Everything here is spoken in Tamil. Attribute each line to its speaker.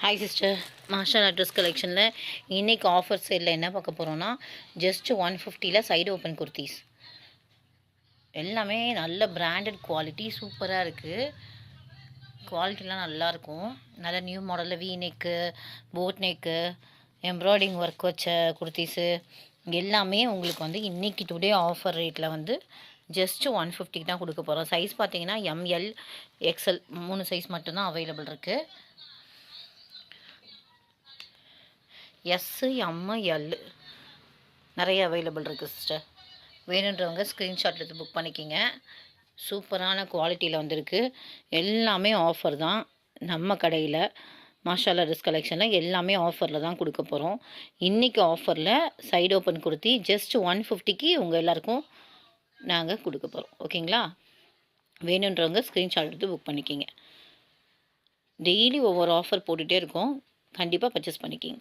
Speaker 1: ஹாய் சிஸ்டர், மாஷா ட்ரெஸ் கலெக்ஷனில் இன்றைக்கி ஆஃபர் சேலில் என்ன பார்க்க போகிறோன்னா, ஜஸ்ட் 150ல் சைடு ஓப்பன் குர்த்திஸ். எல்லாமே நல்ல பிராண்டட் குவாலிட்டி, சூப்பராக இருக்குது. குவாலிட்டிலாம் நல்லாயிருக்கும். நல்ல நியூ மாடலில் V neck, boat neck, embroidering work வச்ச குர்த்திஸு எல்லாமே உங்களுக்கு வந்து இன்றைக்கி டுடே ஆஃபர் ரேட்டில் வந்து ஜஸ்ட்டு 150க்கு தான் கொடுக்க போகிறோம். சைஸ் பார்த்தீங்கன்னா எம்எல் எக்ஸ்எல் 3 சைஸ் மட்டும்தான் அவைலபிள் இருக்குது. எஸ்ஸு எம்மு எல்லு நிறைய அவைலபிள் இருக்குது சிஸ்டர். வேணுன்றவங்க ஸ்க்ரீன்ஷாட் எடுத்து புக் பண்ணிக்கிங்க. சூப்பரான குவாலிட்டியில் வந்திருக்கு. எல்லாமே ஆஃபர் தான். நம்ம கடையில் மாஷால்லா ட்ரெஸ் கலெக்ஷனில் எல்லாமே ஆஃபரில் தான் கொடுக்க போகிறோம். இன்றைக்கி ஆஃபரில் சைடு ஓப்பன் குர்த்தி ஜஸ்ட் 150க்கு உங்கள் எல்லாேருக்கும் நாங்கள் கொடுக்க போகிறோம். ஓகேங்களா? வேணுன்றவங்க ஸ்க்ரீன்ஷாட் எடுத்து புக் பண்ணிக்கிங்க. டெய்லி ஒவ்வொரு ஆஃபர் போட்டுகிட்டே இருக்கோம். கண்டிப்பாக பர்ச்சேஸ் பண்ணிக்கிங்க.